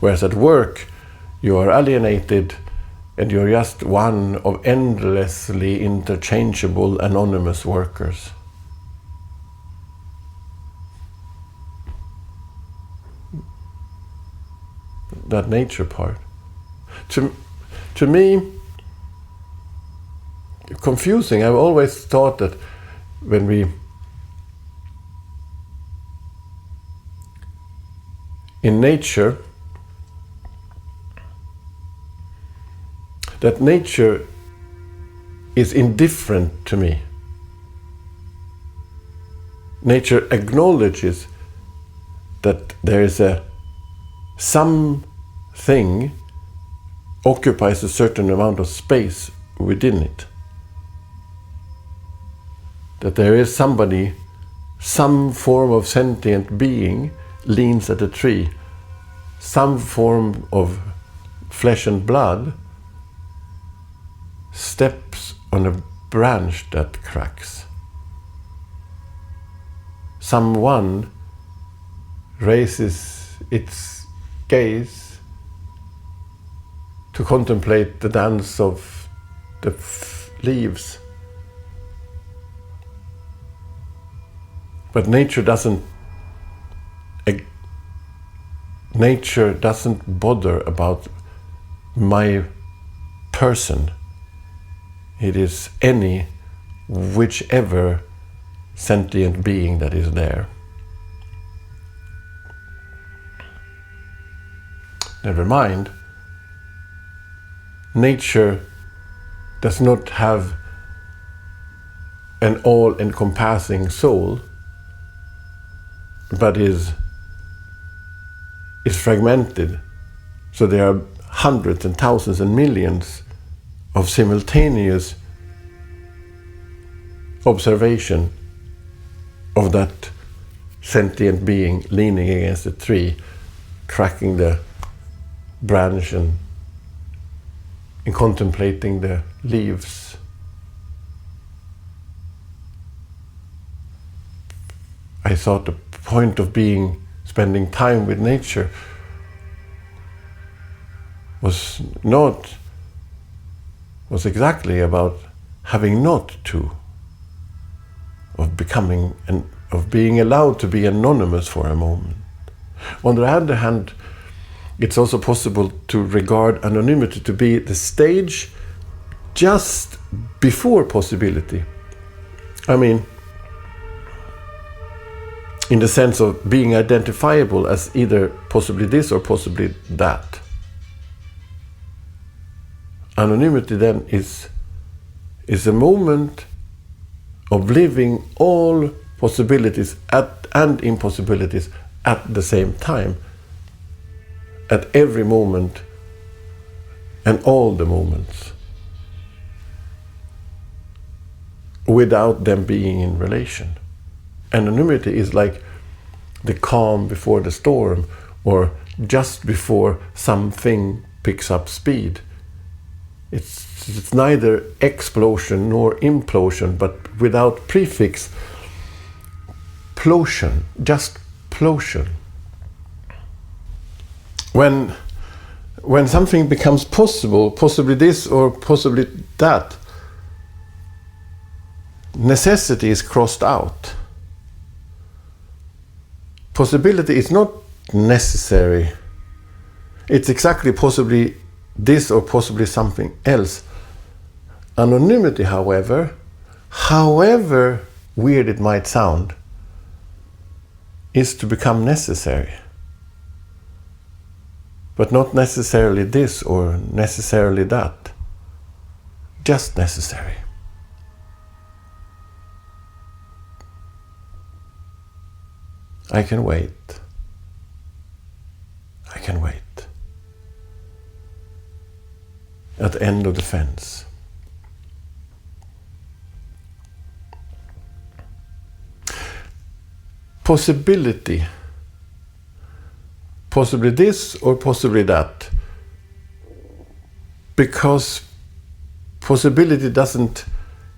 whereas at work, you are alienated and you're just one of endlessly interchangeable anonymous workers. That nature part. To me, confusing. I've always thought that when we, in nature, that nature is indifferent to me. Nature acknowledges that there is something occupies a certain amount of space within it. That there is somebody, some form of sentient being leans at a tree, some form of flesh and blood steps on a branch that cracks. Someone raises its gaze to contemplate the dance of the leaves. But nature doesn't bother about my person. It is whichever sentient being that is there. Never mind, nature does not have an all-encompassing soul, but is is fragmented. So there are hundreds and thousands and millions of simultaneous observation of that sentient being leaning against a tree, cracking the branch and contemplating the leaves. I thought the point of spending time with nature was exactly about having not to, of becoming of being allowed to be anonymous for a moment. On the other hand, it's also possible to regard anonymity to be the stage just before possibility. I mean, in the sense of being identifiable as either possibly this or possibly that. Anonymity then is a moment of living all possibilities and impossibilities at the same time, at every moment and all the moments, without them being in relation. Anonymity is like the calm before the storm, or just before something picks up speed. It's neither explosion nor implosion, but without prefix, plosion, just plosion. When something becomes possible, possibly this or possibly that, necessity is crossed out. Possibility is not necessary. It's exactly possibly this or possibly something else. Anonymity, however weird it might sound, is to become necessary. But not necessarily this or necessarily that. Just necessary. I can wait. I can wait. At the end of the fence. Possibility. Possibly this or possibly that. Because possibility doesn't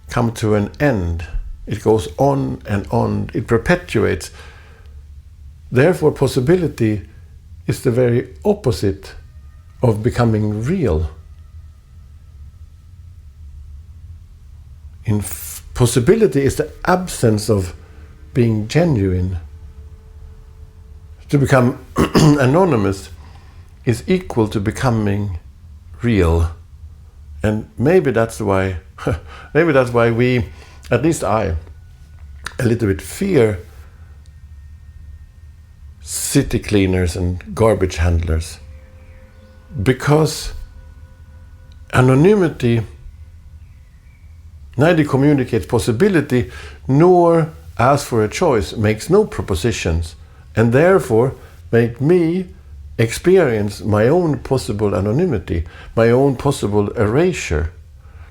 come to an end. It goes on and on. It perpetuates. Therefore, possibility is the very opposite of becoming real. Possibility is the absence of being genuine. To become anonymous is equal to becoming real. And maybe that's why we, at least I, a little bit fear city cleaners and garbage handlers. Because anonymity neither communicates possibility nor asks for a choice, makes no propositions, and therefore make me experience my own possible anonymity, my own possible erasure.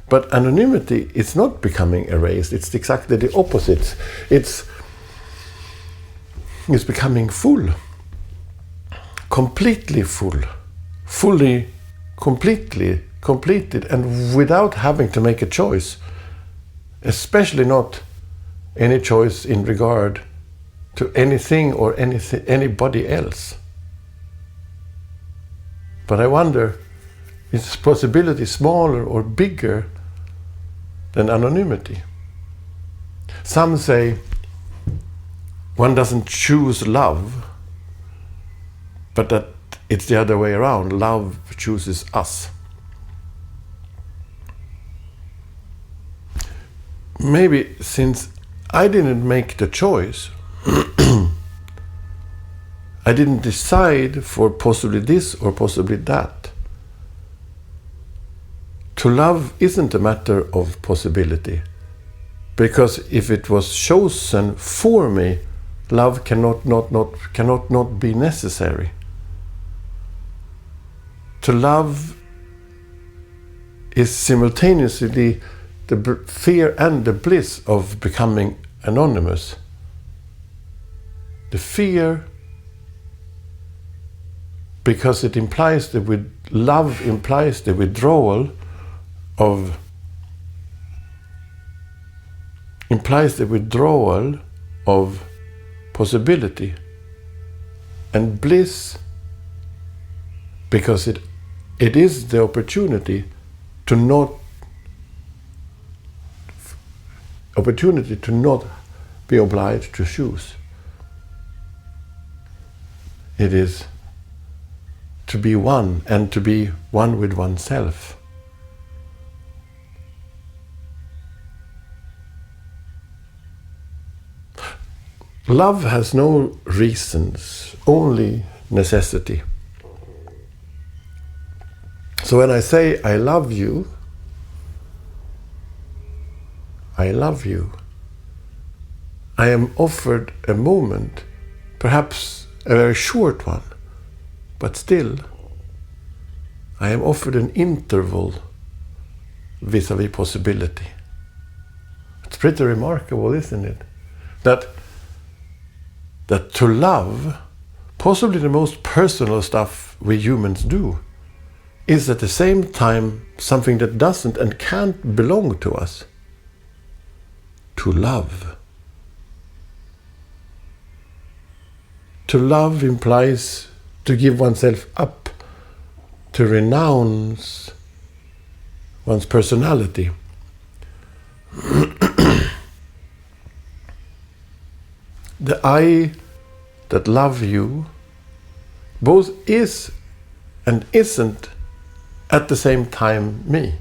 But anonymity is not becoming erased, it's exactly the opposite. It's becoming full, completely full, fully, completely completed, and without having to make a choice, especially not any choice in regard to anything or anybody else. But I wonder, is possibility smaller or bigger than anonymity? Some say one doesn't choose love, but that it's the other way around. Love chooses us. Maybe since I didn't make the choice, I didn't decide for possibly this or possibly that. To love isn't a matter of possibility, because if it was chosen for me, love cannot not be necessary. to love is simultaneously the fear and the bliss of becoming anonymous. The fear, because it implies love implies the withdrawal of possibility, and bliss because it is the opportunity to not be obliged to choose. It is to be one, and to be one with oneself. Love has no reasons, only necessity. So when I say I love you, I am offered a moment, perhaps a very short one, but still, I am offered an interval vis-a-vis possibility. It's pretty remarkable, isn't it? That to love, possibly the most personal stuff we humans do, is at the same time something that doesn't and can't belong to us. To love. To love implies to give oneself up, to renounce one's personality. The I that love you both is and isn't at the same time me.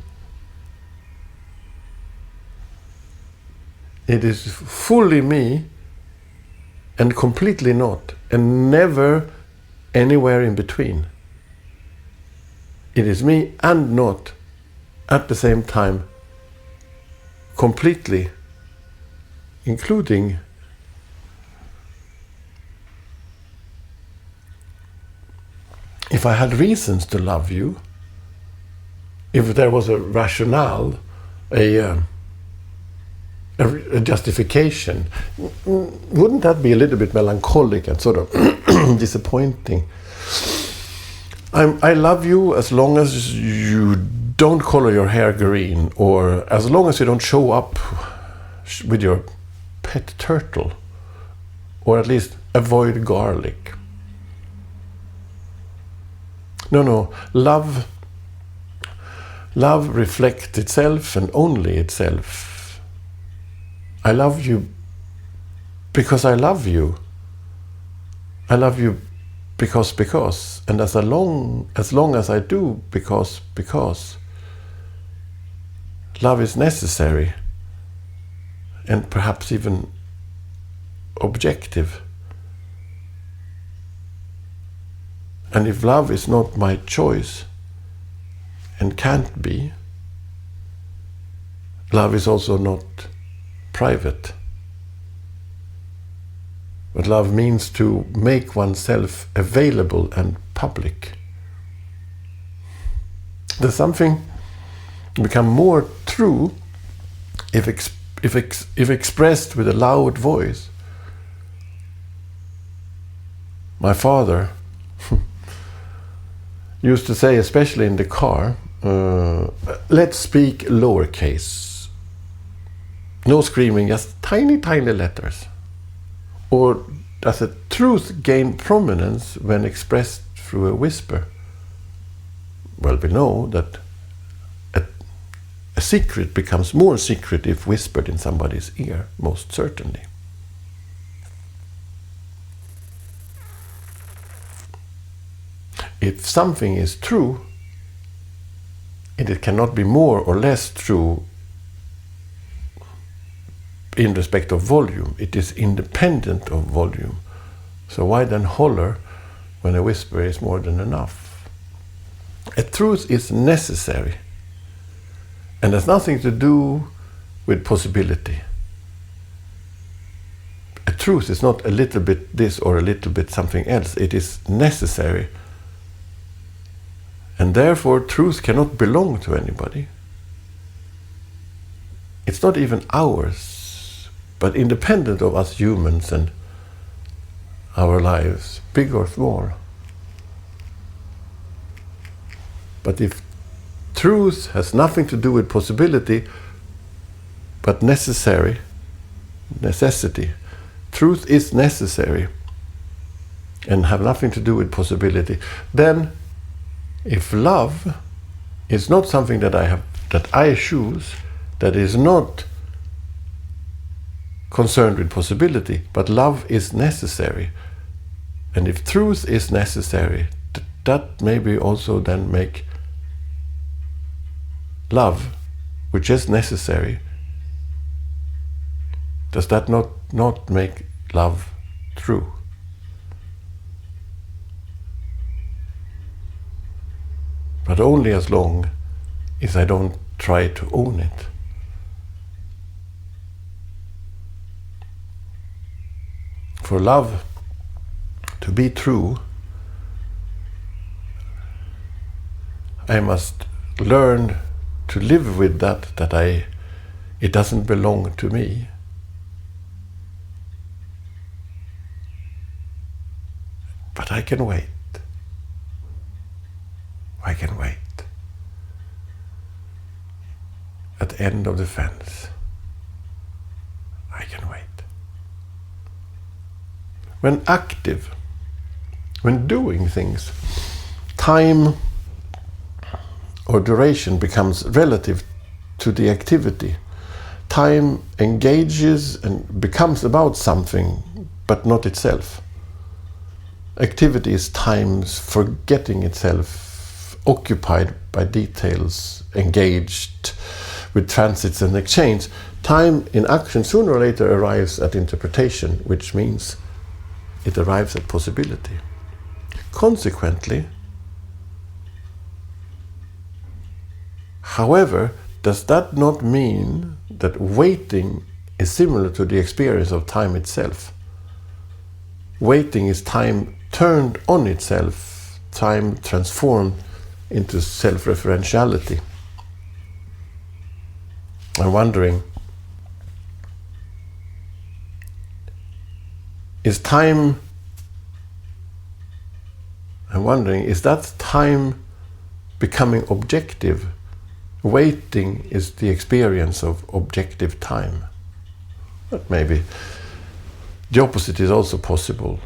It is fully me and completely not, and never anywhere in between. It is me and not at the same time, completely, including if I had reasons to love you, if there was a rationale, a justification, wouldn't that be a little bit melancholic and sort of disappointing? I love you as long as you don't color your hair green, or as long as you don't show up with your pet turtle, or at least avoid garlic. No, love reflects itself and only itself. I love you because I love you. I love you because, and as long as I do because, love is necessary and perhaps even objective. And if love is not my choice and can't be, love is also not private. But love means to make oneself available and public. There's something become more true if expressed with a loud voice. My father used to say, especially in the car, let's speak lowercase. No screaming, just tiny, tiny letters. Or does a truth gain prominence when expressed through a whisper? Well, we know that a secret becomes more secret if whispered in somebody's ear, most certainly. If something is true, it cannot be more or less true in respect of volume. It is independent of volume. So why then holler when a whisper is more than enough? A truth is necessary and has nothing to do with possibility. A truth is not a little bit this or a little bit something else. It is necessary And therefore truth cannot belong to anybody. It's not even ours, but independent of us humans and our lives, big or small. But if truth has nothing to do with possibility, but necessity, truth is necessary and have nothing to do with possibility, then if love is not something that I choose, that is not concerned with possibility, but love is necessary. And if truth is necessary, that maybe also then make love, which is necessary, does that not make love true? But only as long as I don't try to own it. For love to be true, I must learn to live with that it doesn't belong to me. But I can wait. I can wait. At the end of the fence, I can wait. When active, when doing things, time or duration becomes relative to the activity. Time engages and becomes about something, but not itself. Activity is time's forgetting itself, occupied by details, engaged with transits and exchange. Time in action sooner or later arrives at interpretation, which means it arrives at possibility. Consequently, however, does that not mean that waiting is similar to the experience of time itself? Waiting is time turned on itself, time transformed into self-referentiality. I'm wondering, is that time becoming objective? Waiting is the experience of objective time. But maybe the opposite is also possible.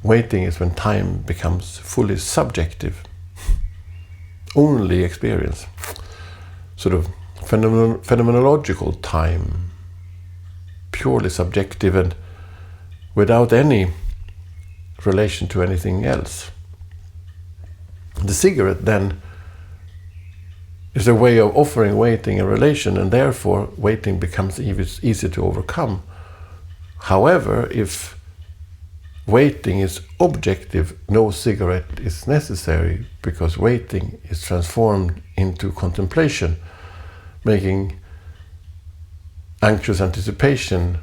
Waiting is when time becomes fully subjective. Only experience. Sort of phenomenological time. Purely subjective and without any relation to anything else. The cigarette then is a way of offering waiting a relation, and therefore waiting becomes easy to overcome. However, if waiting is objective, no cigarette is necessary, because waiting is transformed into contemplation, making anxious anticipation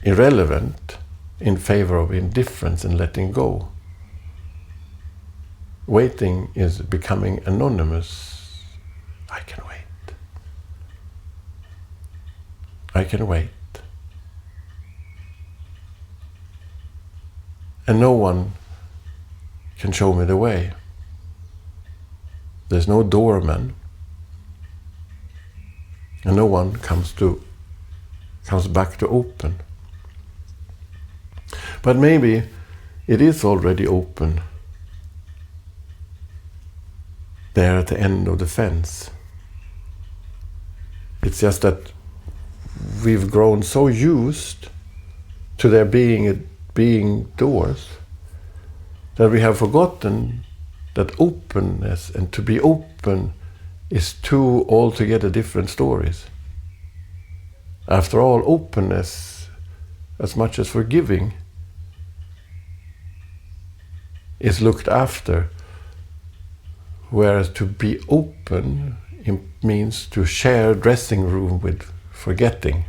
irrelevant in favor of indifference and letting go. Waiting is becoming anonymous. I can wait. I can wait. And no one can show me the way. There's no doorman. And no one comes back to open. But maybe it is already open there at the end of the fence. It's just that we've grown so used to there being doors that we have forgotten that openness and to be open is two altogether different stories. After all, openness, as much as forgiving, is looked after, whereas to be open means to share dressing room with forgetting.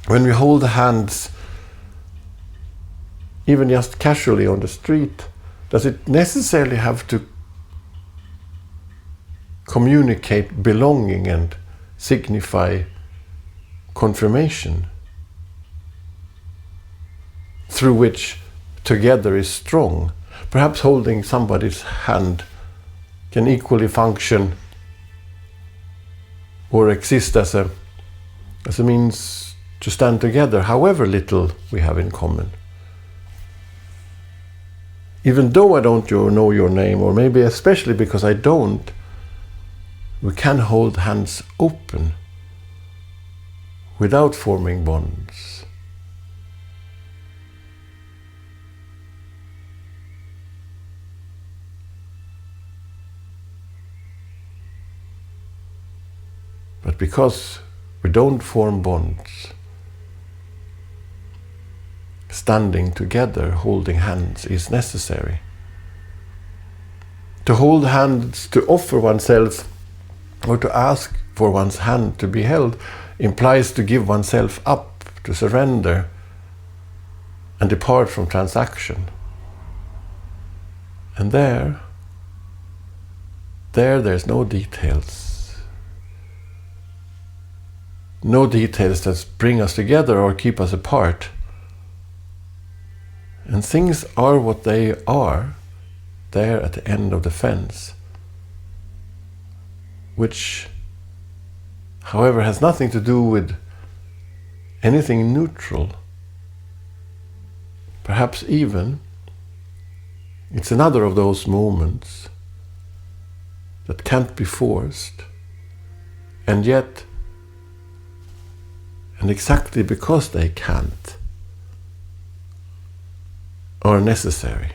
When we hold hands, even just casually on the street, Does it necessarily have to communicate belonging and signify confirmation, through which together is strong? Perhaps holding somebody's hand can equally function or exist as a means to stand together, however little we have in common. Even though I don't know your name, or maybe especially because I don't, we can hold hands open without forming bonds. But because we don't form bonds, standing together, holding hands is necessary. To hold hands, to offer oneself, or to ask for one's hand to be held, implies to give oneself up, to surrender, and depart from transaction. And there's no details. No details that bring us together or keep us apart. And things are what they are, there at the end of the fence, which, however, has nothing to do with anything neutral. Perhaps even it's another of those moments that can't be forced, and yet, and exactly because they can't, are necessary.